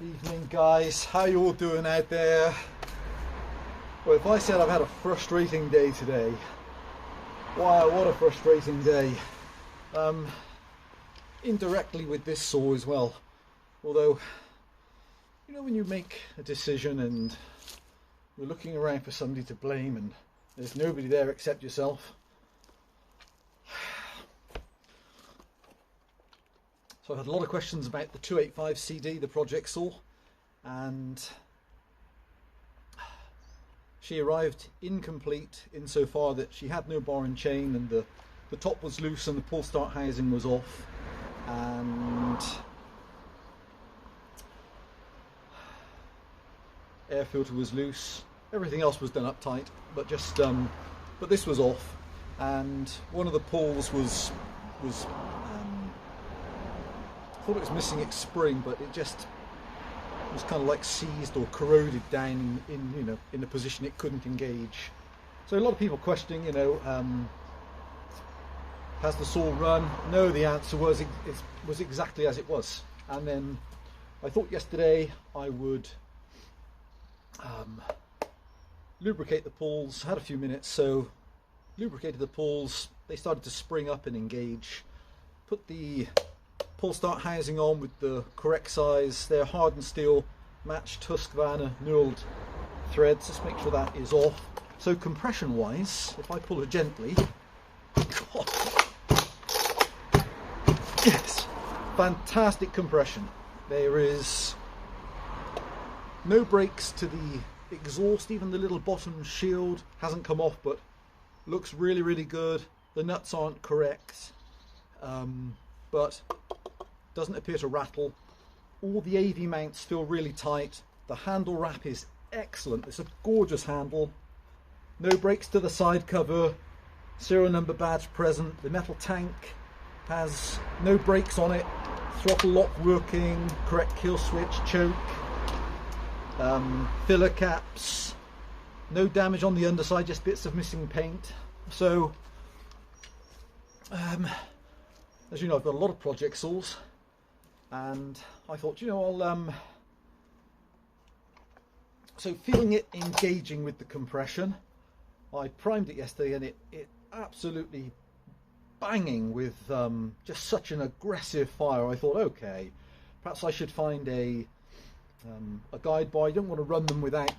Evening guys, how you all doing out there? Well, if I said I've had a frustrating day today, wow, what a frustrating day. Indirectly with this saw as well, although, you know, when you make a decision and you're looking around for somebody to blame and there's nobody there except yourself. So I've had a lot of questions about the 285 CD, the project saw, and she arrived incomplete insofar that she had no bar and chain, and the top was loose and the pull start housing was off, and air filter was loose. Everything else was done uptight, but just but this was off, and one of the pulls was I thought it was missing its spring, but it just was kind of like seized or corroded down in a position it couldn't engage. So a lot of people questioning, has the saw run? No, the answer was it was exactly as it was. And then I thought yesterday I would lubricate the pulls. Had a few minutes, so lubricated the pulls. They started to spring up and engage. Put the pull start housing on with the correct size. They're hardened steel, matched Husqvarna knurled threads. Just make sure that is off. So compression wise, if I pull it gently, God, yes, fantastic compression. There is no breaks to the exhaust. Even the little bottom shield hasn't come off, but looks really, really good. The nuts aren't correct, but doesn't appear to rattle. All the AV mounts feel really tight. The handle wrap is excellent. It's a gorgeous handle. No breaks to the side cover. Serial number badge present. The metal tank has no brakes on it. Throttle lock working. Correct kill switch, choke. Filler caps. No damage on the underside, just bits of missing paint. So, as you know, I've got a lot of project saws, and I thought, so feeling it engaging with the compression, I primed it yesterday, and it absolutely banging with just such an aggressive fire. I thought, okay, perhaps I should find a guide bar. You don't want to run them without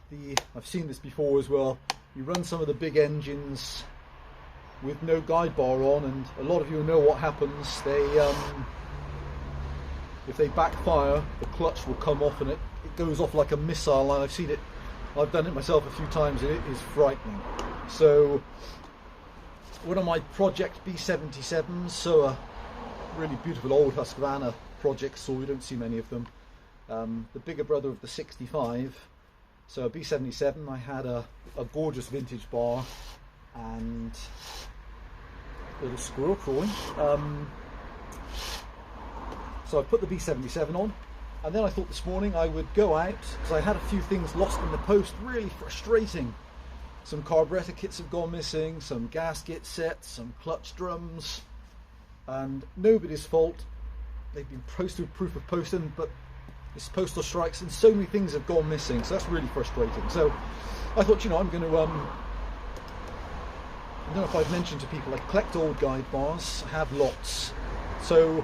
I've seen this before as well, you run some of the big engines with no guide bar on, and a lot of you know what happens. If they backfire, the clutch will come off and it goes off like a missile, and I've seen it, I've done it myself a few times, and it is frightening. So one of my project B77s, so a really beautiful old Husqvarna project saw, we don't see many of them, the bigger brother of the 65, so a B77, I had a gorgeous vintage bar and a little squirrel crawling. So I put the B77 on, and then I thought this morning I would go out, because I had a few things lost in the post, really frustrating. Some carburetor kits have gone missing, some gasket sets, some clutch drums, and nobody's fault. They've been posted proof of posting, but it's postal strikes and so many things have gone missing, so that's really frustrating. So I thought, I'm going to, I don't know if I've mentioned to people, I collect old guide bars, I have lots, so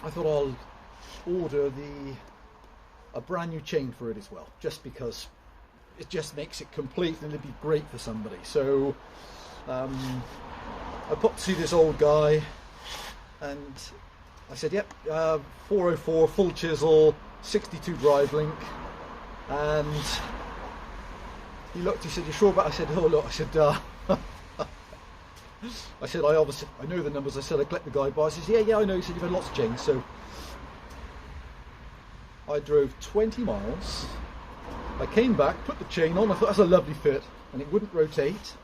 I thought I'll order a brand new chain for it as well, just because it just makes it complete and it'd be great for somebody. So I popped to see this old guy, and I said, yep, 404 full chisel, 62 drive link, and he looked, he said, you sure about it? I said, oh look, I said, I know the numbers. I said, I collect the guide bar. He says, yeah, I know. He said, you've had lots of chains. So I drove 20 miles. I came back, put the chain on. I thought, that's a lovely fit, and it wouldn't rotate.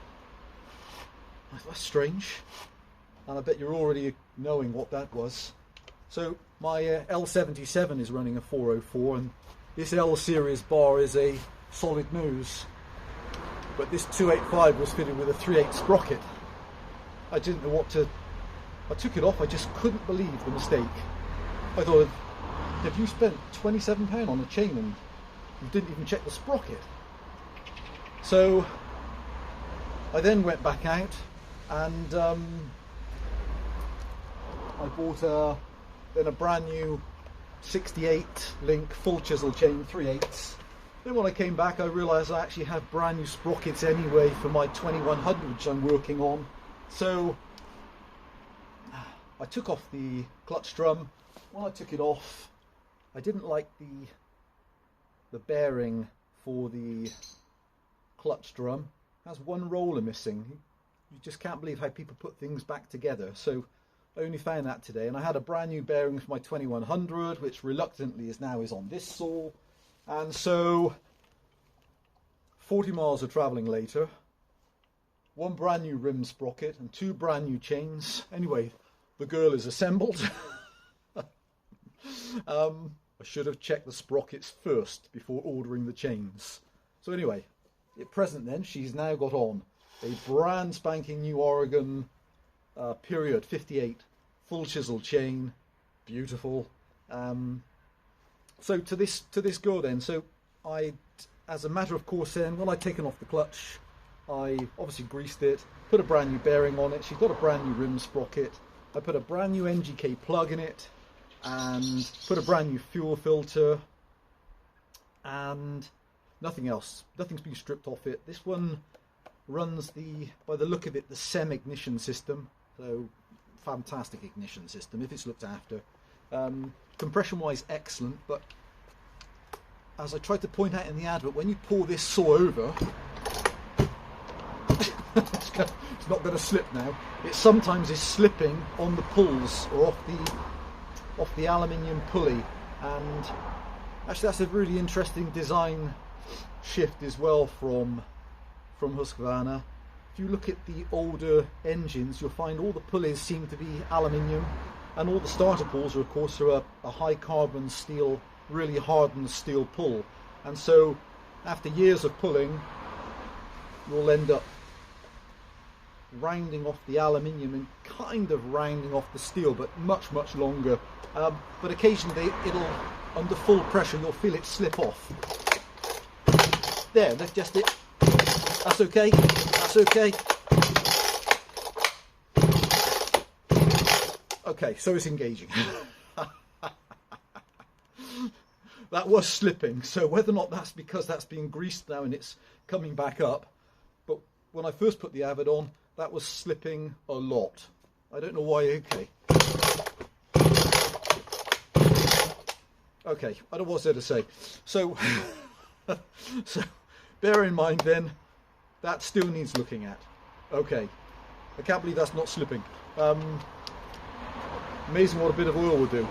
I thought, that's strange. And I bet you're already knowing what that was. So my L77 is running a 404, and this L series bar is a solid nose. But this 285 was fitted with a 3/8 sprocket. I didn't know what to... I took it off, I just couldn't believe the mistake. I thought, have you spent £27 on a chain and you didn't even check the sprocket? So I then went back out and I bought a brand new 68 link full chisel chain 3/8. Then when I came back I realised I actually have brand new sprockets anyway for my 2100 which I'm working on. So I took off the clutch drum. When I took it off, I didn't like the bearing for the clutch drum. It has one roller missing. You just can't believe how people put things back together. So I only found that today, and I had a brand new bearing for my 2100, which reluctantly is on this saw. And so 40 miles of travelling later, one brand new rim sprocket and two brand new chains. Anyway, the girl is assembled. I should have checked the sprockets first before ordering the chains. So anyway, at present then, she's now got on a brand spanking new Oregon period 58 full chisel chain, beautiful. So to this girl then, so I, as a matter of course then, when I'd taken off the clutch, I obviously greased it, put a brand new bearing on it. She's got a brand new rim sprocket. I put a brand new NGK plug in it and put a brand new fuel filter and nothing else. Nothing's been stripped off it. This one runs by the look of it, the SEM ignition system. So fantastic ignition system if it's looked after. Compression wise excellent, but as I tried to point out in the advert, when you pull this saw over, it's not going to slip now. It sometimes is slipping on the pulls or off the aluminium pulley, and actually that's a really interesting design shift as well from Husqvarna. If you look at the older engines, you'll find all the pulleys seem to be aluminium, and all the starter pulls are of course a high carbon steel, really hardened steel pull, and so after years of pulling you'll end up rounding off the aluminium and kind of rounding off the steel, but much longer. But occasionally it'll, under full pressure, you'll feel it slip off. There, that's just it. That's okay. That's okay. Okay, so it's engaging. That was slipping, so whether or not that's because that's being greased now and it's coming back up, but when I first put the Avid on, that was slipping a lot. I don't know why. Okay, I don't know what's there to say. So, so bear in mind then, that still needs looking at. Okay, I can't believe that's not slipping. Amazing what a bit of oil will do.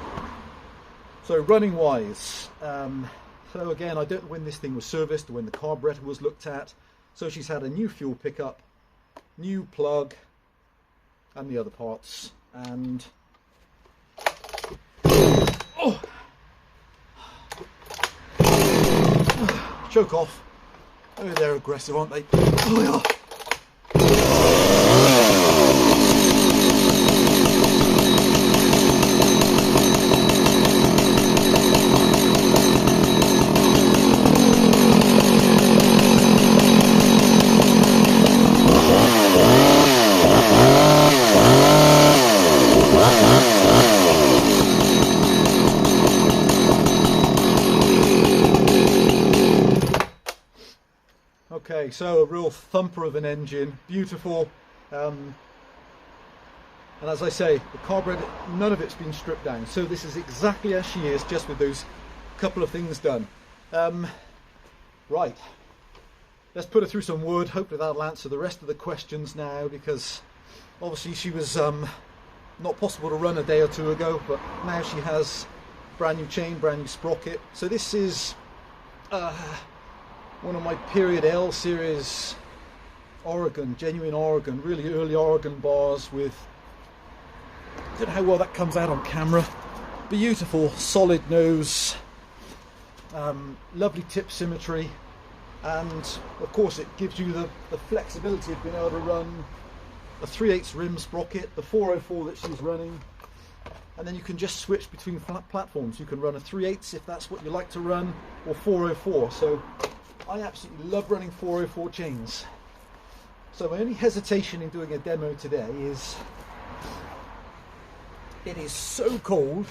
So running wise, so again, I don't know when this thing was serviced or when the carburetor was looked at. So she's had a new fuel pickup, new plug, and the other parts, and oh, choke off. Oh, they're aggressive, aren't they? Oh, they are. Okay, so a real thumper of an engine, beautiful, and as I say, the carburetor, none of it's been stripped down, so this is exactly as she is, just with those couple of things done. Right, let's put her through some wood. Hopefully that'll answer the rest of the questions now, because obviously she was not possible to run a day or two ago, but now she has brand new chain, brand new sprocket. So this is one of my period L series Oregon, genuine Oregon, really early Oregon bars with, I don't know how well that comes out on camera, beautiful solid nose, lovely tip symmetry, and of course it gives you the flexibility of being able to run a 3/8 rim sprocket, the 404 that she's running, and then you can just switch between platforms. You can run a 3/8 if that's what you like to run, or 404. So I absolutely love running 404 chains. So my only hesitation in doing a demo today is it is so cold.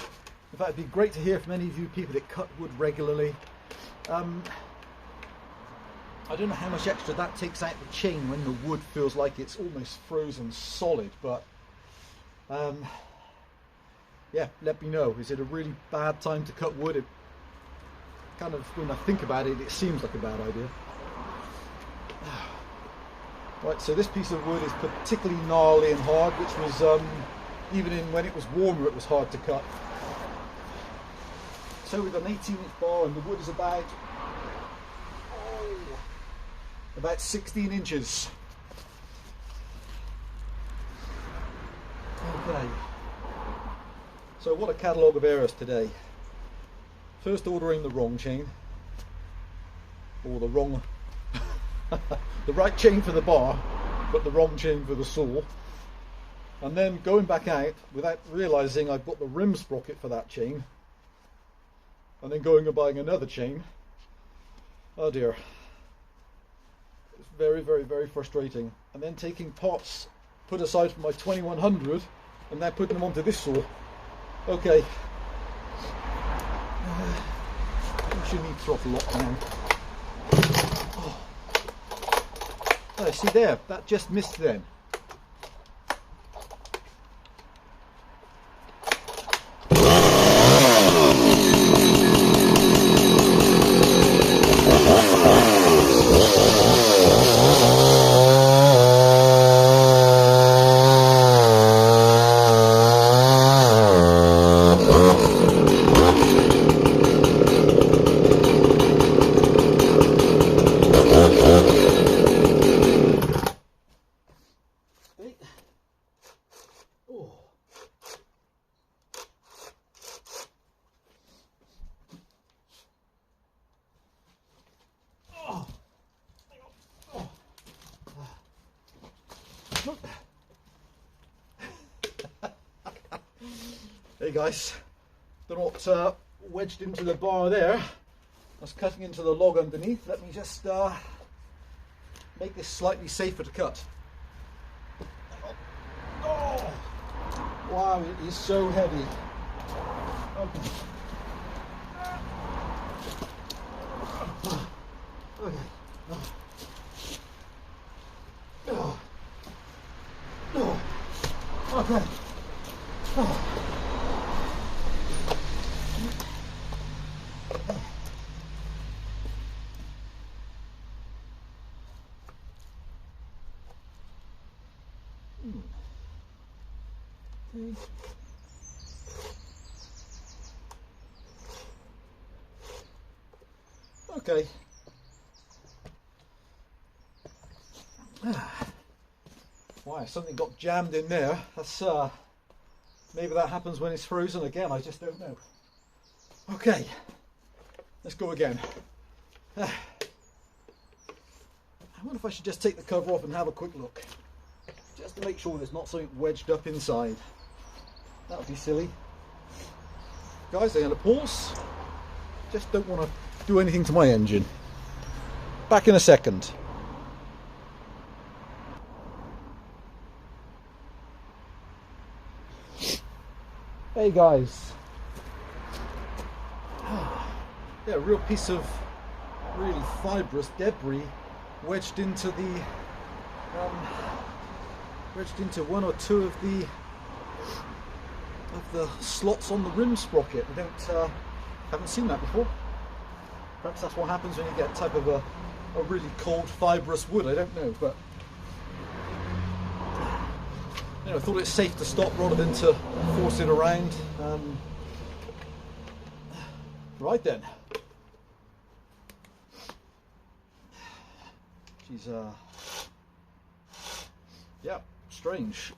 In fact, it'd be great to hear from any of you people that cut wood regularly. I don't know how much extra that takes out the chain when the wood feels like it's almost frozen solid, but yeah, let me know. Is it a really bad time to cut wood? It kind of, when I think about it, it seems like a bad idea. Right, so this piece of wood is particularly gnarly and hard, which was, even when it was warmer, it was hard to cut. So with an 18-inch bar, and the wood is about 16 inches. Okay. So what a catalogue of errors today. First ordering the wrong chain, or the wrong, the right chain for the bar, but the wrong chain for the saw. And then going back out without realising I've got the rim sprocket for that chain. And then going and buying another chain. Oh dear. It's very, very, very frustrating. And then taking parts put aside from my 2100 and now putting them onto this saw. Okay. I should need throttle lock now. Oh, see there, that just missed then. Hey guys, they're not wedged into the bar there. I was cutting into the log underneath. Let me just make this slightly safer to cut. Oh, wow, it is so heavy. Okay. Okay. Okay. Okay. Wow, something got jammed in there. That's maybe that happens when it's frozen again. I just don't know. Okay, let's go again. I wonder if I should just take the cover off and have a quick look, just to make sure there's not something wedged up inside. That would be silly. Guys, I'm going to pause. Just don't want to do anything to my engine. Back in a second. Hey guys. Yeah, a real piece of really fibrous debris wedged into the one or two of the slots on the rim sprocket. We haven't seen that before. Perhaps that's what happens when you get type of a really cold fibrous wood. I don't know, but you know, I thought it's safe to stop rather than to force it around. Right then. She's yeah, strange.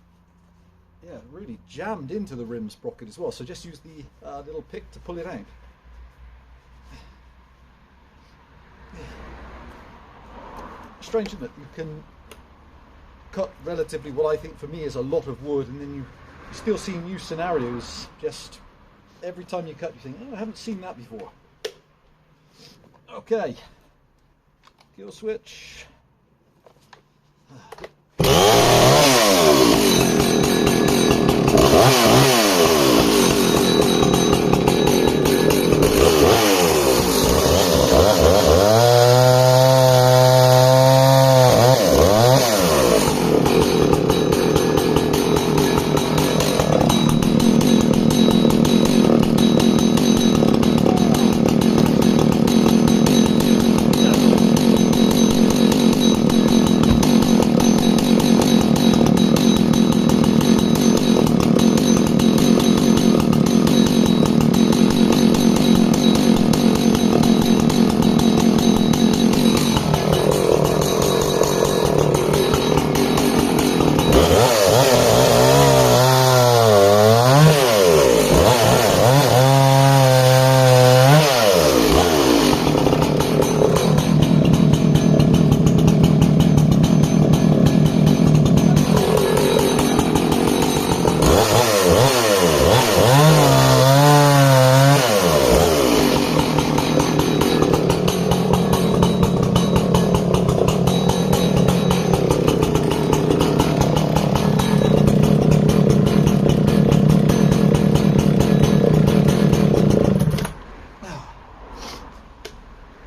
Yeah, really jammed into the rim sprocket as well. So just use the little pick to pull it out. Strange, isn't it? You can cut relatively what I think for me is a lot of wood, and then you you still see new scenarios. Just every time you cut, you think, oh, I haven't seen that before. Okay, kill switch.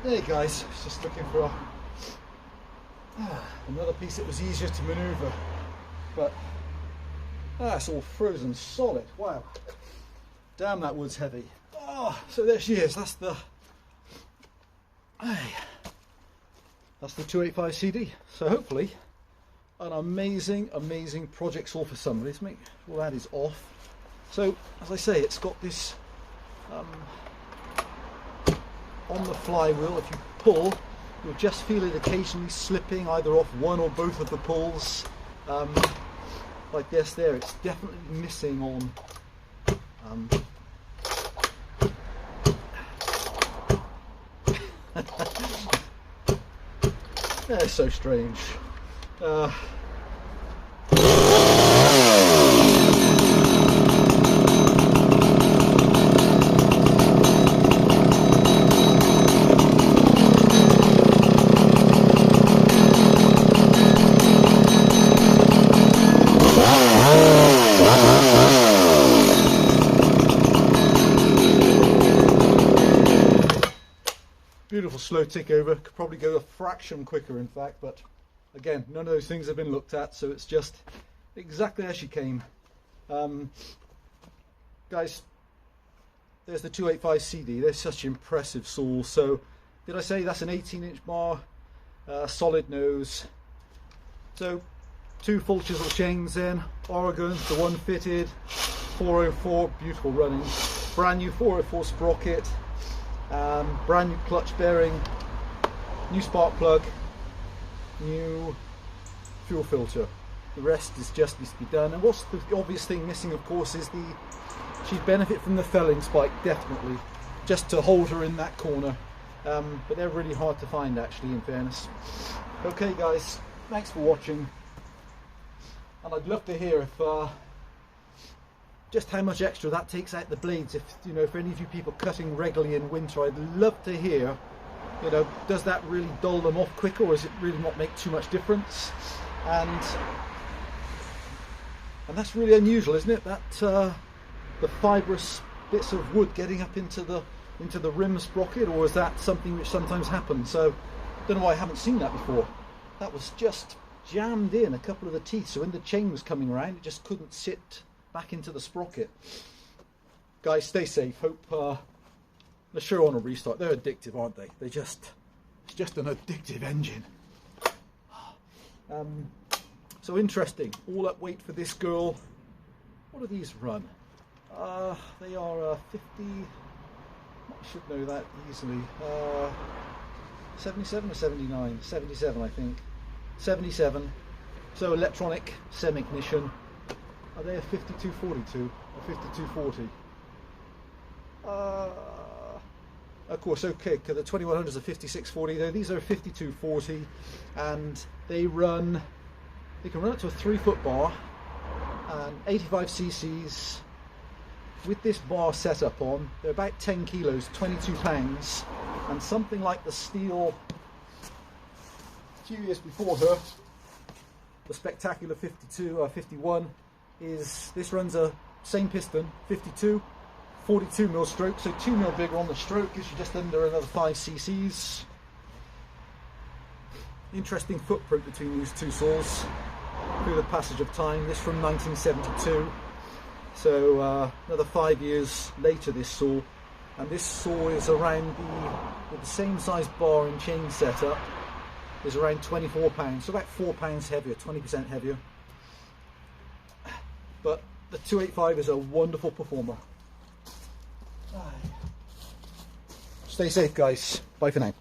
Hey guys, I was just looking for another piece that was easier to maneuver, but it's all frozen solid. Wow, damn, that wood's heavy. So there she is. That's the 285 CD. So hopefully an amazing project solved for somebody. Let's make sure that is off. So as I say, it's got this on the flywheel. If you pull, you'll just feel it occasionally slipping either off one or both of the pulls, like this there. It's definitely missing on that's so strange. Beautiful slow tick over. Could probably go a fraction quicker, in fact, but again, none of those things have been looked at, so it's just exactly as she came. Guys, there's the 285 CD. They're such impressive saws. So did I say that's an 18-inch bar, solid nose? So 2 full chisel chains in, Oregon, the one fitted, 404, beautiful running, brand new 404 sprocket. Brand new clutch bearing, new spark plug, new fuel filter. The rest is just needs to be done. And what's the obvious thing missing, of course, is she'd benefit from the felling spike, definitely, just to hold her in that corner. But they're really hard to find, actually, in fairness. Okay guys, thanks for watching, and I'd love to hear if just how much extra that takes out the blades. If you know, for any of you people cutting regularly in winter, I'd love to hear, you know, does that really dull them off quicker, or does it really not make too much difference? And that's really unusual, isn't it? That the fibrous bits of wood getting up into the rim sprocket, or is that something which sometimes happens? So I don't know why I haven't seen that before. That was just jammed in a couple of the teeth, so when the chain was coming around, it just couldn't sit back into the sprocket. Guys, stay safe. Hope the show on a restart. They're addictive, aren't they? It's just an addictive engine. So interesting. All up weight for this girl. What do these run? They are 50. I should know that easily. 77 or 79? 77, I think. 77. So electronic, semi-ignition. Are they a 5242 or 5240? Of course, okay, because the 2100 is a 5640, though these are a 5240, and they can run up to a 3-foot bar, and 85 cc's. With this bar setup on, they're about 10 kilos, 22 pounds, and something like the steel a few years before her, the spectacular 52 or 51, is this runs a same piston, 52, 42 mil stroke, so 2 mil bigger on the stroke, gives you just under another 5 cc's. Interesting footprint between these two saws through the passage of time. This from 1972, so another 5 years later this saw, and this saw is around with the same size bar and chain setup, is around 24 pounds, so about 4 pounds heavier, 20% heavier. But the 285 is a wonderful performer. Stay safe, guys. Bye for now.